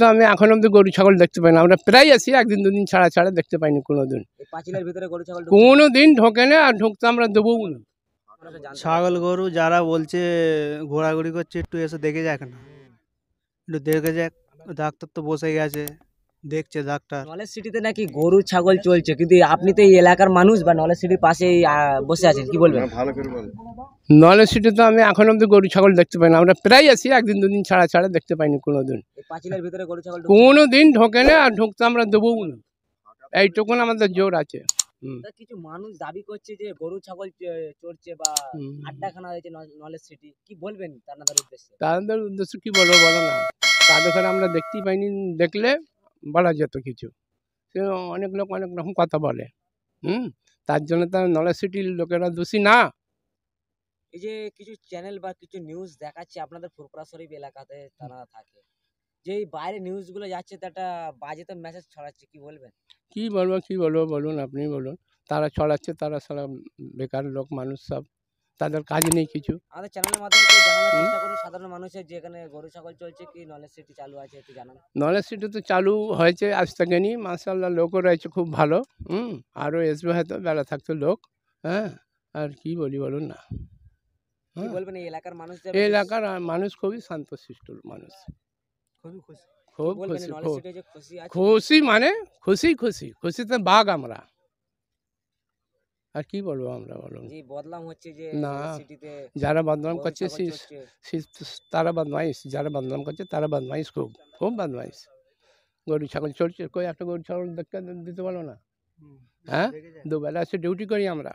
তো আমি এখন অব্দি গরু ছাগল দেখতে পাই না। আমরা প্রায় আসি, একদিন দুদিন ছাড়া ছাড়া দেখতে পাইনি কোনোদিন। পাঁচিলের ভিতরে গরু ছাগল কোনোদিন ঢোকে না, আর ঢুকতে আমরা দেবো না। ছাগল গরু যারা বলছে ঘোরাঘুরি করছে, একটু এসে দেখে যাক না, একটু দেখে যাক। ডাক্তার তো বসে গেছে, দেখছে ডাক্তার। নলেজ সিটিতে নাকি গরু ছাগল চলছে, কিন্তু আপনি তো এই এলাকার মানুষ বা নলেজ সিটির পাশেই বসে আছেন, কি বলবেন? নলেজ সিটি তো আমি এখন অব্দি গরু ছাগল দেখতে পাই না। আমরা প্রায় আসি, একদিন দুদিন ছাড়া ছাড়া দেখতে পাইনি কোনোদিন। পাঁচিলের ভিতরে গরু ছাগল কোনোদিন ঢোকে না, আর ঢুকতে আমরা দেবো না। এইটুকুন আমাদের জোর আছে। কিছু মানুষ দাবি করছে যে গরু ছাগল চড়ছে বা আড্ডাখানা হয়েছে নলেজ সিটি, কি বলবেন তাদের উদ্দেশ্যে? তাদের উদ্দেশ্য কি বলবো বলো না, তাদের ঘরে আমরা দেখতেই পাইনি। দেখলে বলা যেত কিছু। সে অনেক লোক অনেক রকম কথা বলে। তার জন্য তার নলেজ সিটির লোকেরা দোষী না। এই যে কিছু চ্যানেল বা কিছু নিউজ দেখাচ্ছে আপনাদের ফুরফুরা শরীফ এলাকাতে তারা থাকে, যে এই বাইরে নিউজগুলো যাচ্ছে, একটা বাজে তো মেসেজ ছড়াচ্ছে, কি বলবেন? কি বলবো বলুন, আপনি বলুন। তারা ছড়াচ্ছে, তারা সারা বেকার লোক মানুষ, সব তাদের কাজ নেই কিছু। আমাদের চ্যানেলের মাধ্যমে জানানোর চেষ্টা করুন সাধারণ মানুষের, যেখানে গরু ছাগল চলছে কি নলেজ সিটি চালু আছে একটু জানান। নলেজ সিটি তো চালু হয়েছে আজ থেকে নি, মাশাআল্লাহ, লোকও রয়েছে খুব ভালো। আরও আসবে হয়তো, বেলা থাকতো লোক। হ্যাঁ, আর কি বলি বলুন না। কি বলবেন এই এলাকার মানুষ? এই এলাকার মানুষ খুবই শান্তশিষ্ট মানুষ, খুব খুশি, খুশি মানে খুশিতে বাঘ আমরা। আর কি বলবো আমরা, বলুন। বদনাম হচ্ছে যে না, সিটিতে যারা বদনাম করছে তারা বদমাইশ, যারা বদনাম করছে তারা বদমাইশ, খুব বদমাইশ। গরু ছাগল চলছে, কই একটা গরু ছাগল দেখতে দিতে পারো না? হ্যাঁ, দুবেলা এসে ডিউটি করি আমরা।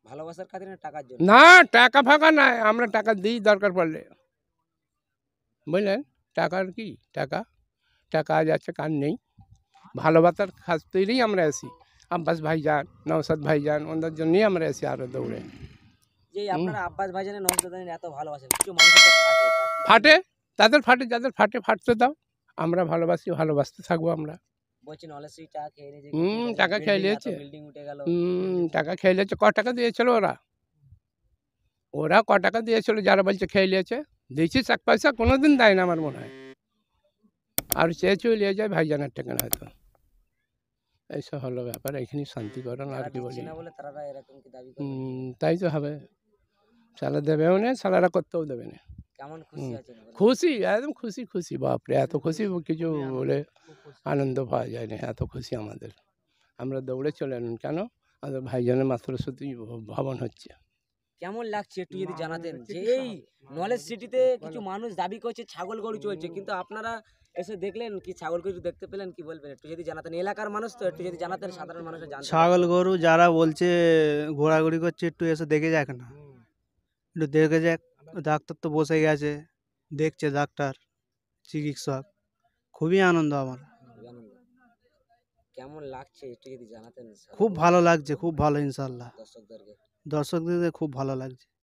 ভালোবাসার খাতিরে না টাকার জন্য? না, টাকা ফাঁকা নাই, আমরা টাকা দিই দরকার পড়লে, বুঝলেন। টাকার কি টাকা, টাকা আজ আছে কার নেই। ভালোবাসার খাতিরেই আমরা আসি। আব্বাস ভাইজান, নওশাদ ভাইজান, ওদের জন্যই আমরা আসি আরো দৌড়ে। যে আপনারা আব্বাস ভাইজানের নওশাদের এত ভালোবাসেন, কিছু মানুষের ফাটে, তাদের ফাটে, যাদের ফাটে ফাটতে দাও। আমরা ভালোবাসি, ভালোবাসতে থাকবো আমরা। বলছি নলেজ সিটি টাকা খেয়ে নিয়েছে, টাকা খেয়ে নিয়েছে, বিল্ডিং উঠে গেল। টাকা খেয়ে নিয়েছে। ক টাকা দিয়েছিল ওরা ক টাকা দিয়েছিল? যারা বলছে খেয়ে নিয়েছে, দিয়েছিস 1 পয়সা? কোনোদিন দেয় না আমার মনে হয়। আর চেয়ে নিয়ে যায় ভাইজানের টাকা হয়তো। এইসব হলো ব্যাপার, এখানে শান্তি করেন, আর কি বলি। তাই তো হবে, সালা দেবেও না, সালারা করতেও দেবে না। কেমন খুশি আছেন? খুশি, একদম খুশি খুশি, বাপরে, এত খুশি কিছু বলে আনন্দ পাওয়া যায় না। এত খুশি আমাদের, আমরা দৌড়ে চলে এলাম। কেন? আমাদের ভাইজানের মাত্র শুধু ভবন হচ্ছে। কেমন লাগছে একটু যদি জানাতেন, যে এই নলেজ সিটিতে কিছু মানুষ দাবি করছে ছাগল গরু চলছে, কিন্তু আপনারা এসে দেখলেন কি ছাগল গরু দেখতে পেলেন, কি বলবেন একটু যদি জানাতেন? এলাকার মানুষ তো, একটু যদি জানাতেন সাধারণ মানুষের জানতে। ছাগল গরু যারা বলছে ঘোরাঘুরি করছে, একটু এসে দেখে যাক না, একটু দেখে যাক। ডাক্তার তো বসে গেছে, দেখছে ডাক্তার, চিকিৎসক। খুবই আনন্দ আমার। কেমন লাগছে একটু যদি জানাতেন? খুব ভালো লাগছে, খুব ভালো, ইনশাল্লাহ। দর্শকদেরকে দর্শকদের খুব ভালো লাগছে।